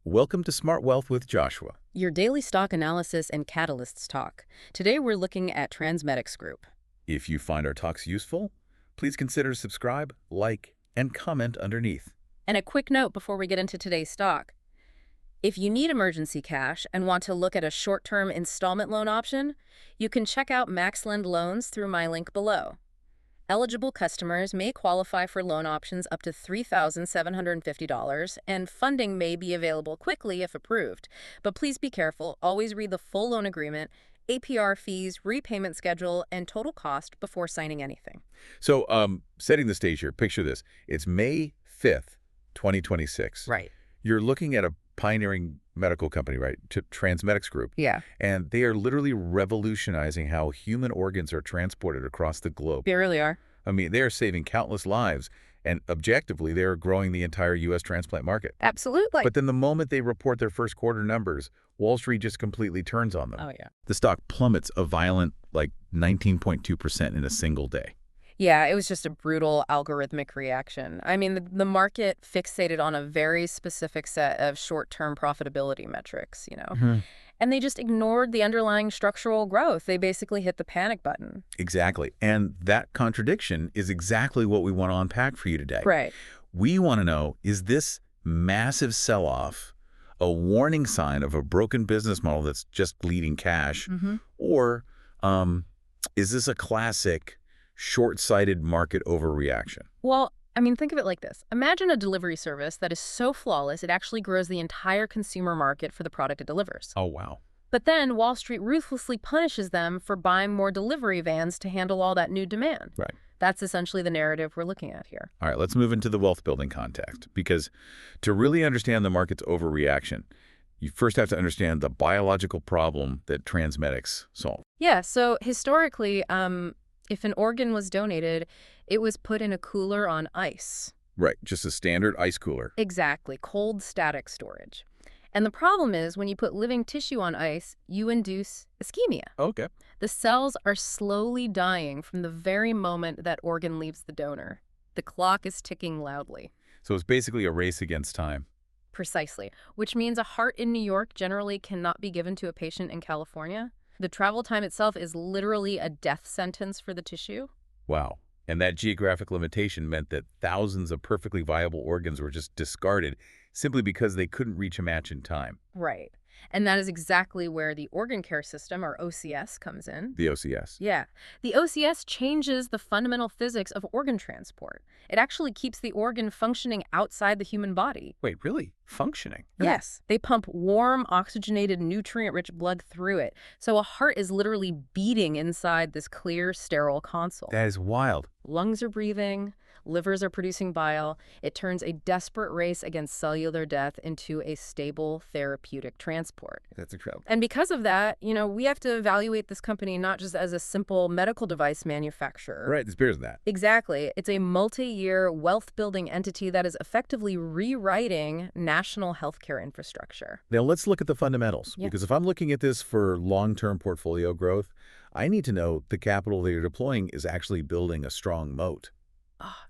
Welcome to Smart Wealth with Joshua. Your daily stock analysis and catalysts talk. Today we're looking at TransMedics Group. If you find our talks useful, please consider subscribe, like, and comment underneath. And a quick note before we get into today's stock. If you need emergency cash and want to look at a short-term installment loan option, you can check out MaxLend Loans through my link below. Eligible customers may qualify for loan options up to $3,750, and funding may be available quickly if approved. But please be careful. Always read the full loan agreement, APR fees, repayment schedule, and total cost before signing anything. So, setting the stage here, picture this. It's May 5th, 2026. Right. You're looking at a pioneering medical company, right? TransMedics Group. Yeah. And they are literally revolutionizing how human organs are transported across the globe. They really are. I mean, they are saving countless lives, and objectively, they are growing the entire U.S. transplant market. Absolutely. But then the moment they report their first quarter numbers, Wall Street just completely turns on them. Oh, yeah. The stock plummets a violent, 19.2% in a single day. Yeah, it was just a brutal algorithmic reaction. I mean, the market fixated on a very specific set of short-term profitability metrics, and they just ignored the underlying structural growth. They basically hit the panic button. Exactly. And that contradiction is exactly what we want to unpack for you today. Right. We want to know, is this massive sell-off a warning sign of a broken business model that's just bleeding cash? Or is this a classic short-sighted market overreaction? Well, I mean, think of it like this. Imagine a delivery service that is so flawless it actually grows the entire consumer market for the product it delivers. Oh, wow. But then Wall Street ruthlessly punishes them for buying more delivery vans to handle all that new demand. Right. That's essentially the narrative we're looking at here. All right, let's move into the wealth building context, because to really understand the market's overreaction, you first have to understand the biological problem that TransMedics solved. Yeah, so historically, if an organ was donated, it was put in a cooler on ice. Right, just a standard ice cooler. Exactly, cold static storage. And the problem is when you put living tissue on ice, you induce ischemia. Okay. The cells are slowly dying from the very moment that organ leaves the donor. The clock is ticking loudly. So it's basically a race against time. Precisely, which means a heart in New York generally cannot be given to a patient in California. The travel time itself is literally a death sentence for the tissue. Wow. And that geographic limitation meant that thousands of perfectly viable organs were just discarded simply because they couldn't reach a match in time. Right. And that is exactly where the organ care system, or OCS, comes in. The OCS. Yeah. The OCS changes the fundamental physics of organ transport. It actually keeps the organ functioning outside the human body. Wait, really? Functioning? Yes. They pump warm, oxygenated, nutrient-rich blood through it. So a heart is literally beating inside this clear, sterile console. That is wild. Lungs are breathing. Livers are producing bile. It turns a desperate race against cellular death into a stable therapeutic transport. That's incredible. And because of that, we have to evaluate this company not just as a simple medical device manufacturer. Right, there's bigger than that. Exactly. It's a multi-year wealth-building entity that is effectively rewriting national healthcare infrastructure. Now let's look at the fundamentals, because if I'm looking at this for long-term portfolio growth, I need to know the capital they're deploying is actually building a strong moat.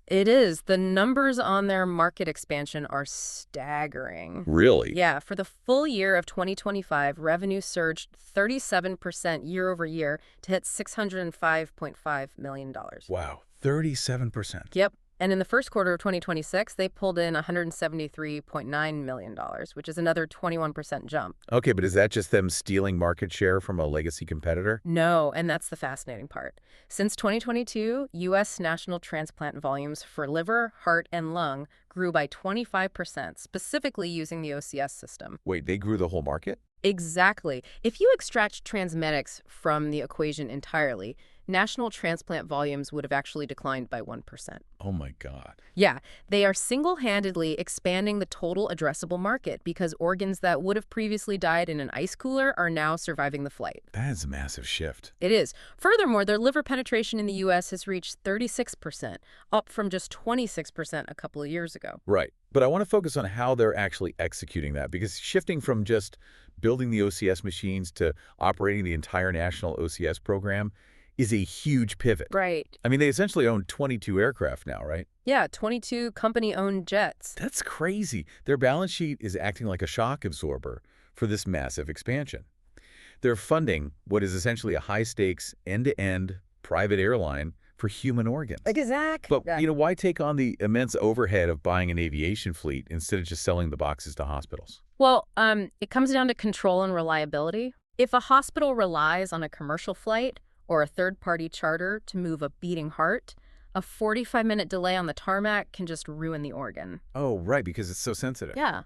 It is. The numbers on their market expansion are staggering. Really? Yeah. For the full year of 2025, revenue surged 37% year over year to hit $605.5 million. Wow, 37%. Yep. And in the first quarter of 2026, they pulled in $173.9 million, which is another 21% jump. Okay, but is that just them stealing market share from a legacy competitor? No, and that's the fascinating part. Since 2022, U.S. national transplant volumes for liver, heart, and lung grew by 25%, specifically using the OCS system. Wait, they grew the whole market? Exactly. If you extract TransMedics from the equation entirely, national transplant volumes would have actually declined by 1%. Oh my God. Yeah, they are single-handedly expanding the total addressable market because organs that would have previously died in an ice cooler are now surviving the flight. That is a massive shift. It is. Furthermore, their liver penetration in the U.S. has reached 36%, up from just 26% a couple of years ago. Right. But I want to focus on how they're actually executing that, because shifting from just building the OCS machines to operating the entire National OCS program is a huge pivot. Right. I mean, they essentially own 22 aircraft now, right? Yeah, 22 company-owned jets. That's crazy. Their balance sheet is acting like a shock absorber for this massive expansion. They're funding what is essentially a high-stakes, end-to-end private airline for human organs. Exactly. But, why take on the immense overhead of buying an aviation fleet instead of just selling the boxes to hospitals? Well, it comes down to control and reliability. If a hospital relies on a commercial flight or a third-party charter to move a beating heart, a 45-minute delay on the tarmac can just ruin the organ. Oh, right, because it's so sensitive. Yeah.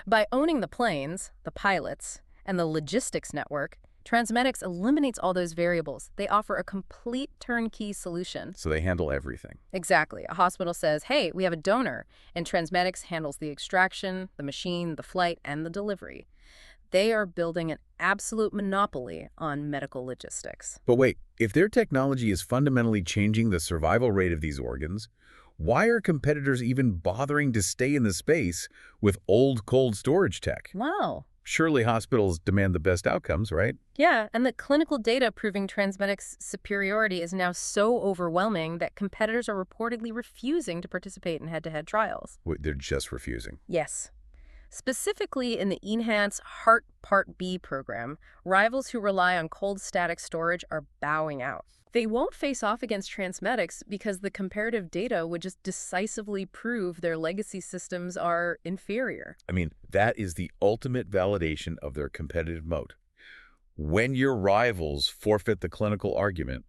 By owning the planes, the pilots, and the logistics network, TransMedics eliminates all those variables. They offer a complete turnkey solution. So they handle everything. Exactly. A hospital says, hey, we have a donor, and TransMedics handles the extraction, the machine, the flight, and the delivery. They are building an absolute monopoly on medical logistics. But wait, if their technology is fundamentally changing the survival rate of these organs, why are competitors even bothering to stay in the space with old cold storage tech? Wow. Surely hospitals demand the best outcomes, right? Yeah, and the clinical data proving TransMedics' superiority is now so overwhelming that competitors are reportedly refusing to participate in head-to-head trials. Wait, they're just refusing. Yes. Specifically in the Enhance Heart Part B program, rivals who rely on cold static storage are bowing out. They won't face off against TransMedics because the comparative data would just decisively prove their legacy systems are inferior. I mean, that is the ultimate validation of their competitive moat. When your rivals forfeit the clinical argument,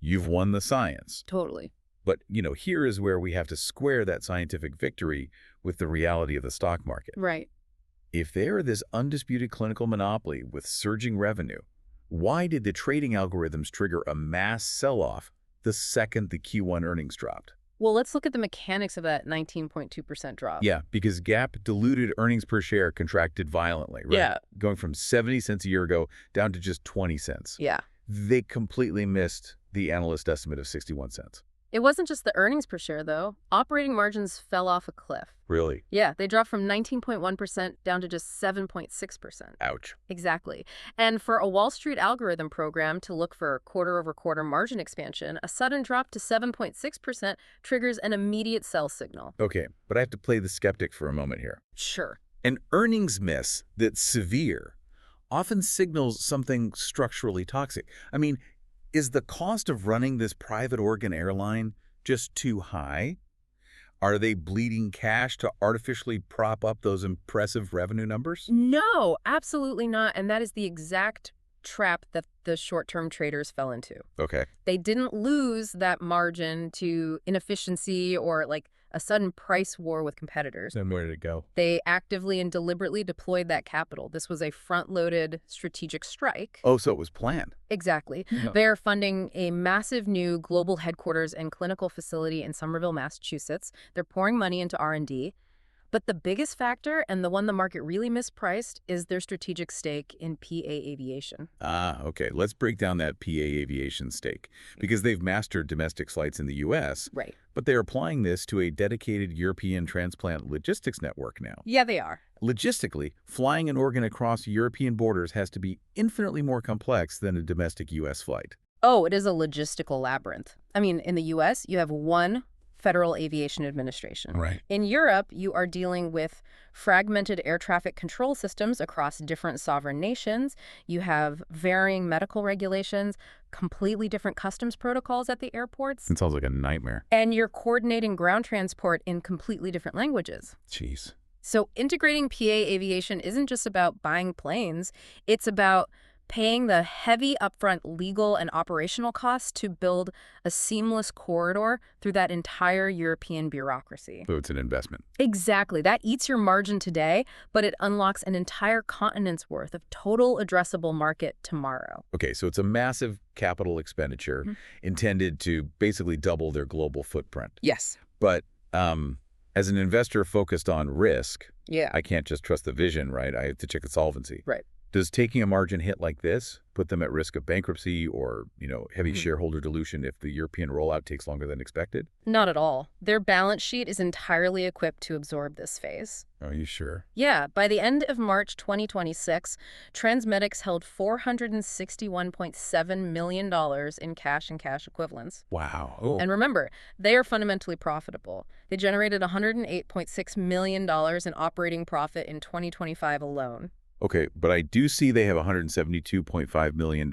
you've won the science. Totally. But, here is where we have to square that scientific victory with the reality of the stock market. Right. If they are this undisputed clinical monopoly with surging revenue, why did the trading algorithms trigger a mass sell-off the second the Q1 earnings dropped? Well, let's look at the mechanics of that 19.2% drop. Yeah, because GAAP diluted earnings per share contracted violently, right? Yeah. Going from 70 cents a year ago down to just 20 cents. Yeah. They completely missed the analyst estimate of 61 cents. It wasn't just the earnings per share, though. Operating margins fell off a cliff. Really? Yeah, they dropped from 19.1% down to just 7.6%. Ouch. Exactly. And for a Wall Street algorithm program to look for quarter-over-quarter margin expansion, a sudden drop to 7.6% triggers an immediate sell signal. Okay, but I have to play the skeptic for a moment here. Sure. An earnings miss that's severe often signals something structurally toxic. I mean, is the cost of running this private organ airline just too high? Are they bleeding cash to artificially prop up those impressive revenue numbers? No, absolutely not. And that is the exact trap that the short-term traders fell into. Okay. They didn't lose that margin to inefficiency or like a sudden price war with competitors. Then where did it go? They actively and deliberately deployed that capital. This was a front-loaded strategic strike. Oh, so it was planned. Exactly. Yeah. They're funding a massive new global headquarters and clinical facility in Somerville, Massachusetts. They're pouring money into R&D. But the biggest factor, and the one the market really mispriced, is their strategic stake in PA Aviation. Ah, okay. Let's break down that PA Aviation stake, because they've mastered domestic flights in the U.S., Right. but they're applying this to a dedicated European transplant logistics network now. Yeah, they are. Logistically, flying an organ across European borders has to be infinitely more complex than a domestic U.S. flight. Oh, it is a logistical labyrinth. I mean, in the U.S., you have one Federal Aviation Administration. Right. In Europe, you are dealing with fragmented air traffic control systems across different sovereign nations. You have varying medical regulations, completely different customs protocols at the airports. It sounds like a nightmare. And you're coordinating ground transport in completely different languages. Jeez. So integrating PA Aviation isn't just about buying planes. It's about paying the heavy upfront legal and operational costs to build a seamless corridor through that entire European bureaucracy. So it's an investment. Exactly. That eats your margin today, but it unlocks an entire continent's worth of total addressable market tomorrow. Okay, so it's a massive capital expenditure intended to basically double their global footprint. Yes. But as an investor focused on risk, Yeah. I can't just trust the vision, right? I have to check the solvency. Right. Does taking a margin hit like this put them at risk of bankruptcy or, heavy shareholder dilution if the European rollout takes longer than expected? Not at all. Their balance sheet is entirely equipped to absorb this phase. Are you sure? Yeah, by the end of March 2026, TransMedics held $461.7 million in cash and cash equivalents. Wow. Oh, And remember, they are fundamentally profitable. They generated $108.6 million in operating profit in 2025 alone. okay. But I do see they have $172.5 million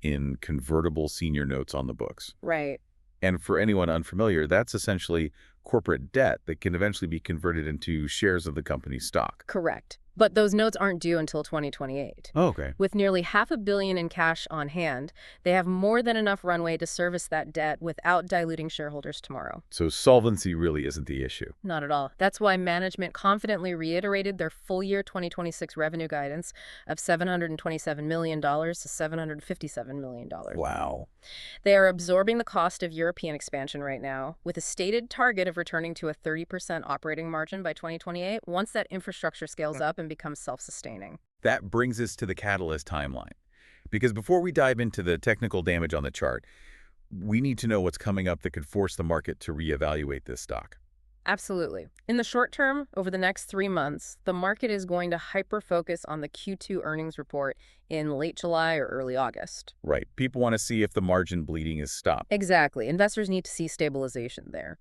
in convertible senior notes on the books. Right. And for anyone unfamiliar, that's essentially corporate debt that can eventually be converted into shares of the company's stock. Correct. But those notes aren't due until 2028. Oh, okay. With nearly $500 million in cash on hand, they have more than enough runway to service that debt without diluting shareholders tomorrow. So solvency really isn't the issue. Not at all. That's why management confidently reiterated their full year 2026 revenue guidance of $727 million to $757 million. Wow. They are absorbing the cost of European expansion right now, with a stated target of returning to a 30% operating margin by 2028 once that infrastructure scales up and becomes self-sustaining. That brings us to the catalyst timeline. Because before we dive into the technical damage on the chart, we need to know what's coming up that could force the market to reevaluate this stock. Absolutely. In the short term, over the next 3 months, the market is going to hyper-focus on the Q2 earnings report in late July or early August. Right. People want to see if the margin bleeding is stopped. Exactly. Investors need to see stabilization there.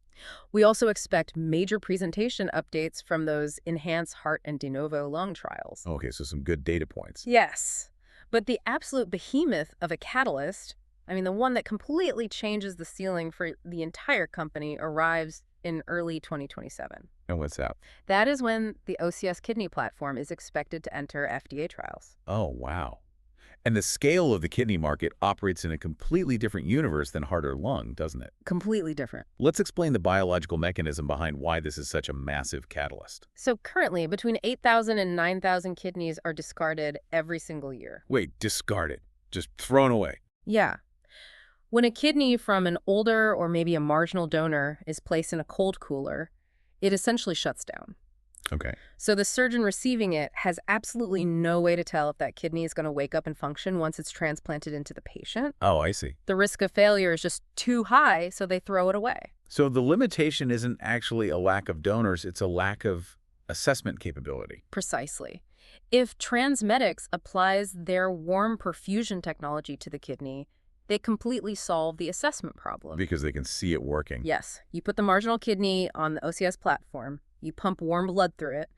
We also expect major presentation updates from those enhanced heart and de novo lung trials. Okay, so some good data points. Yes. But the absolute behemoth of a catalyst, the one that completely changes the ceiling for the entire company, arrives in early 2027. And what's that? That is when the OCS kidney platform is expected to enter FDA trials. Oh, wow. And the scale of the kidney market operates in a completely different universe than heart or lung, doesn't it? Completely different. Let's explain the biological mechanism behind why this is such a massive catalyst. So currently, between 8,000 and 9,000 kidneys are discarded every single year. Wait, discarded. Just thrown away. Yeah. When a kidney from an older or maybe a marginal donor is placed in a cold cooler, it essentially shuts down. Okay. So the surgeon receiving it has absolutely no way to tell if that kidney is going to wake up and function once it's transplanted into the patient. Oh, I see. The risk of failure is just too high, so they throw it away. So the limitation isn't actually a lack of donors, it's a lack of assessment capability. Precisely. If TransMedics applies their warm perfusion technology to the kidney, they completely solve the assessment problem. Because they can see it working. Yes. You put the marginal kidney on the OCS platform, you pump warm blood through it,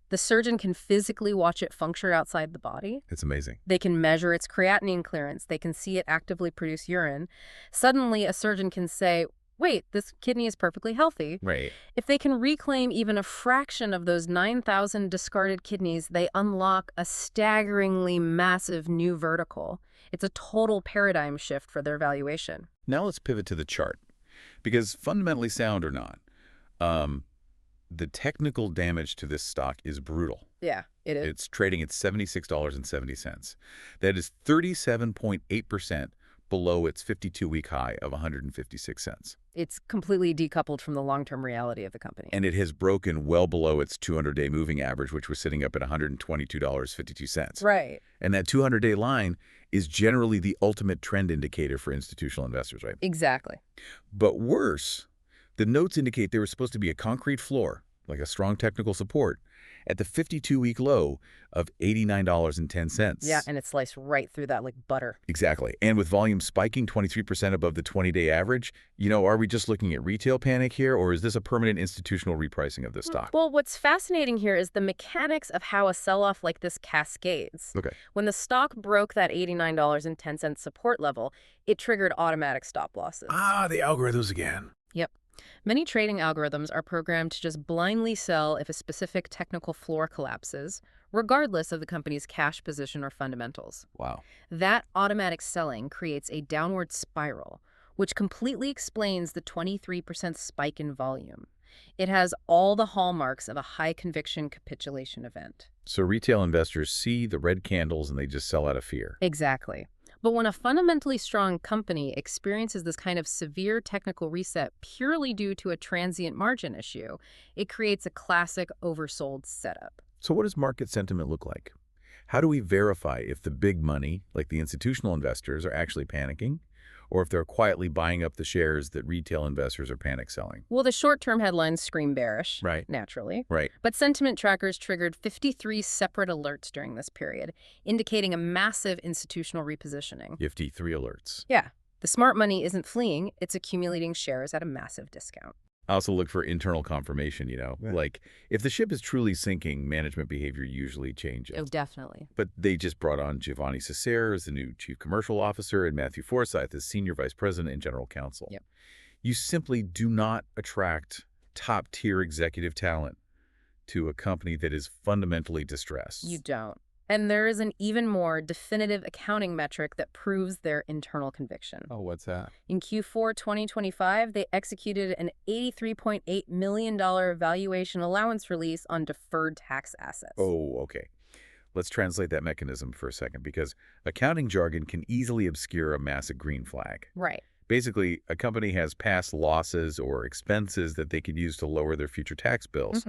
the surgeon can physically watch it function outside the body. It's amazing. They can measure its creatinine clearance. They can see it actively produce urine. Suddenly, a surgeon can say, wait, this kidney is perfectly healthy. Right. If they can reclaim even a fraction of those 9,000 discarded kidneys, they unlock a staggeringly massive new vertical. It's a total paradigm shift for their valuation. Now let's pivot to the chart. Because fundamentally sound or not, the technical damage to this stock is brutal. Yeah, it is. It's trading at $76.70. That is 37.8% below its 52-week high of 156 cents. It's completely decoupled from the long-term reality of the company. And it has broken well below its 200-day moving average, which was sitting up at $122.52. Right. And that 200-day line is generally the ultimate trend indicator for institutional investors, right? Exactly. But worse, the notes indicate there was supposed to be a concrete floor, like a strong technical support, at the 52-week low of $89.10. Yeah, and it sliced right through that like butter. Exactly. And with volume spiking 23% above the 20-day average, are we just looking at retail panic here, or is this a permanent institutional repricing of this stock? Well, what's fascinating here is the mechanics of how a sell-off like this cascades. Okay. When the stock broke that $89.10 support level, it triggered automatic stop losses. Ah, the algorithms again. Yep. Many trading algorithms are programmed to just blindly sell if a specific technical floor collapses, regardless of the company's cash position or fundamentals. Wow. That automatic selling creates a downward spiral, which completely explains the 23% spike in volume. It has all the hallmarks of a high-conviction capitulation event. So retail investors see the red candles and they just sell out of fear. Exactly. But when a fundamentally strong company experiences this kind of severe technical reset purely due to a transient margin issue, it creates a classic oversold setup. So what does market sentiment look like? How do we verify if the big money, like the institutional investors, are actually panicking, or if they're quietly buying up the shares that retail investors are panic selling? Well, the short-term headlines scream bearish, Right. naturally. Right. But sentiment trackers triggered 53 separate alerts during this period, indicating a massive institutional repositioning. 53 alerts. Yeah, the smart money isn't fleeing, it's accumulating shares at a massive discount. I also look for internal confirmation, Yeah. like if the ship is truly sinking, management behavior usually changes. Oh, definitely. But they just brought on Giovanni Cesare as the new chief commercial officer and Matthew Forsyth as senior vice president and general counsel. Yep. You simply do not attract top-tier executive talent to a company that is fundamentally distressed. You don't. And there is an even more definitive accounting metric that proves their internal conviction. Oh, what's that? In Q4 2025, they executed an $83.8 million valuation allowance release on deferred tax assets. Oh, okay. Let's translate that mechanism for a second, because accounting jargon can easily obscure a massive green flag. Right. Basically, a company has past losses or expenses that they could use to lower their future tax bills.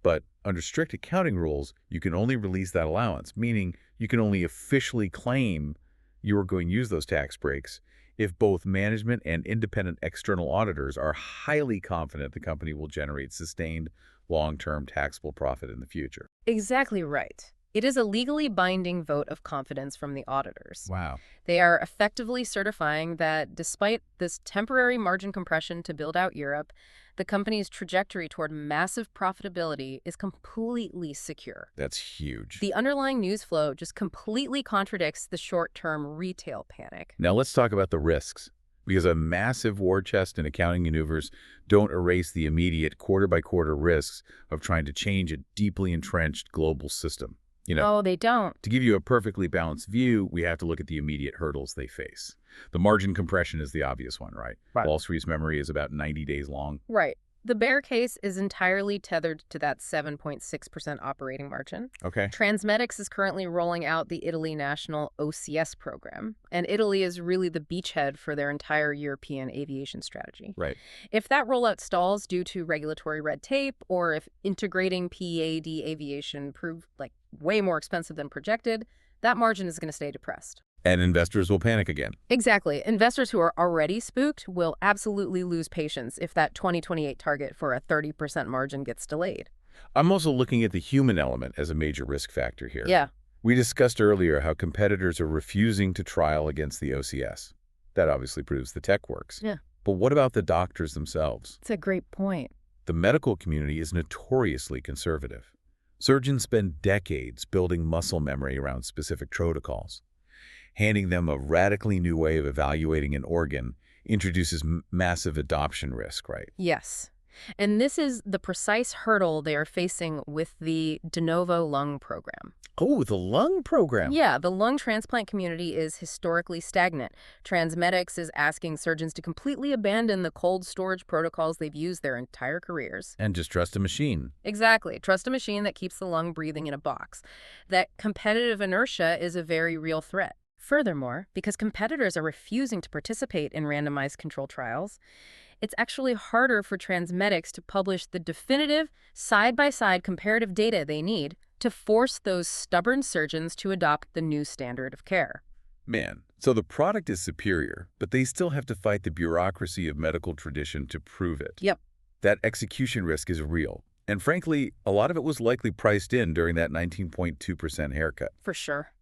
But under strict accounting rules, you can only release that allowance, meaning you can only officially claim you are going to use those tax breaks if both management and independent external auditors are highly confident the company will generate sustained long-term taxable profit in the future. Exactly right. It is a legally binding vote of confidence from the auditors. Wow. They are effectively certifying that despite this temporary margin compression to build out Europe, the company's trajectory toward massive profitability is completely secure. That's huge. The underlying news flow just completely contradicts the short-term retail panic. Now let's talk about the risks, because a massive war chest and accounting maneuvers don't erase the immediate quarter-by-quarter risks of trying to change a deeply entrenched global system. Oh, they don't. To give you a perfectly balanced view, we have to look at the immediate hurdles they face. The margin compression is the obvious one, right? Right. Wall Street's memory is about 90 days long. Right. The bear case is entirely tethered to that 7.6% operating margin. Okay. TransMedics is currently rolling out the Italy National OCS Program, and Italy is really the beachhead for their entire European aviation strategy. Right. If that rollout stalls due to regulatory red tape, or if integrating PAD aviation proved way more expensive than projected, that margin is going to stay depressed. And investors will panic again. Exactly. Investors who are already spooked will absolutely lose patience if that 2028 target for a 30% margin gets delayed. I'm also looking at the human element as a major risk factor here. Yeah. We discussed earlier how competitors are refusing to trial against the OCS. That obviously proves the tech works. Yeah. But what about the doctors themselves? It's a great point. The medical community is notoriously conservative. Surgeons spend decades building muscle memory around specific protocols. Handing them a radically new way of evaluating an organ introduces massive adoption risk, right? Yes. And this is the precise hurdle they are facing with the de novo lung program. Oh, the lung program. Yeah, the lung transplant community is historically stagnant. TransMedics is asking surgeons to completely abandon the cold storage protocols they've used their entire careers. And just trust a machine. Exactly. Trust a machine that keeps the lung breathing in a box. That competitive inertia is a very real threat. Furthermore, because competitors are refusing to participate in randomized control trials, it's actually harder for TransMedics to publish the definitive, side-by-side comparative data they need to force those stubborn surgeons to adopt the new standard of care. Man, so the product is superior, but they still have to fight the bureaucracy of medical tradition to prove it. Yep. That execution risk is real. And frankly, a lot of it was likely priced in during that 19.2% haircut. For sure.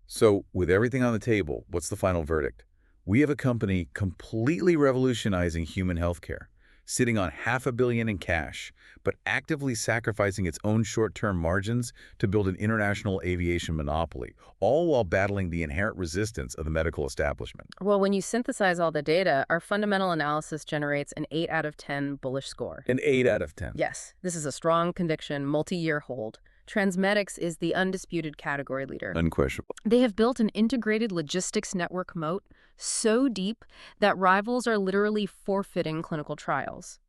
So, with everything on the table, what's the final verdict? We have a company completely revolutionizing human healthcare, sitting on $500 million in cash, but actively sacrificing its own short-term margins to build an international aviation monopoly, all while battling the inherent resistance of the medical establishment. Well, when you synthesize all the data, our fundamental analysis generates an 8 out of 10 bullish score. An 8 out of 10. Yes, this is a strong conviction, multi-year hold. TransMedics is the undisputed category leader. Unquestionable. They have built an integrated logistics network moat so deep that rivals are literally forfeiting clinical trials.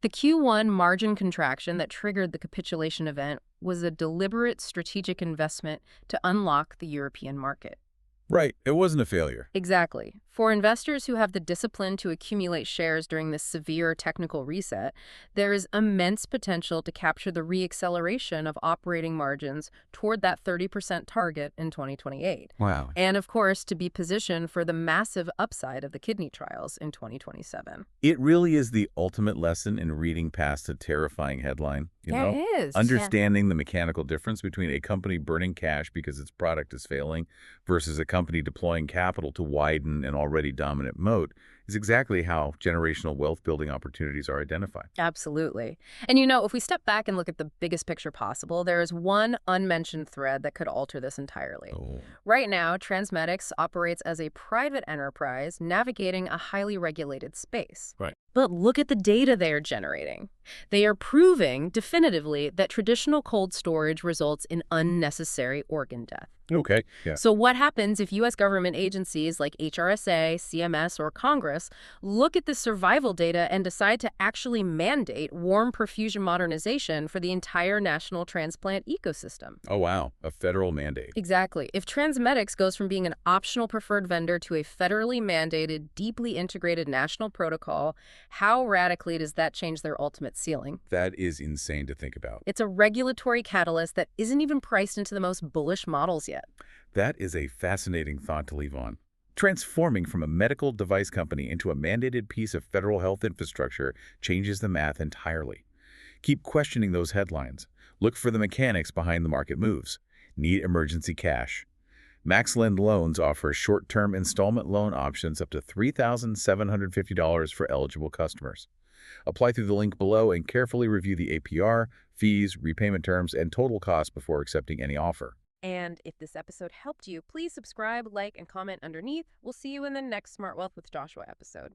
The Q1 margin contraction that triggered the capitulation event was a deliberate strategic investment to unlock the European market. Right. It wasn't a failure. Exactly. For investors who have the discipline to accumulate shares during this severe technical reset, there is immense potential to capture the reacceleration of operating margins toward that 30% target in 2028. Wow. And of course, to be positioned for the massive upside of the kidney trials in 2027. It really is the ultimate lesson in reading past a terrifying headline, Yeah, it is. Yeah. Understanding the mechanical difference between a company burning cash because its product is failing versus a company deploying capital to widen an already dominant moat is exactly how generational wealth building opportunities are identified. Absolutely. And if we step back and look at the biggest picture possible, there is one unmentioned thread that could alter this entirely. Oh, Right now, TransMedics operates as a private enterprise navigating a highly regulated space. right. But look at the data they are generating. They are proving definitively that traditional cold storage results in unnecessary organ death. Okay. Yeah. So what happens if U.S. government agencies like HRSA, CMS, or Congress look at the survival data and decide to actually mandate warm perfusion modernization for the entire national transplant ecosystem? Oh, wow. A federal mandate. Exactly. If TransMedics goes from being an optional preferred vendor to a federally mandated, deeply integrated national protocol, how radically does that change their ultimate ceiling? That is insane to think about. It's a regulatory catalyst that isn't even priced into the most bullish models yet. That is a fascinating thought to leave on. Transforming from a medical device company into a mandated piece of federal health infrastructure changes the math entirely. Keep questioning those headlines. Look for the mechanics behind the market moves. Need emergency cash. MaxLend Loans offers short-term installment loan options up to $3,750 for eligible customers. Apply through the link below and carefully review the APR, fees, repayment terms, and total cost before accepting any offer. And if this episode helped you, please subscribe, like, and comment underneath. We'll see you in the next Smart Wealth with Joshua episode.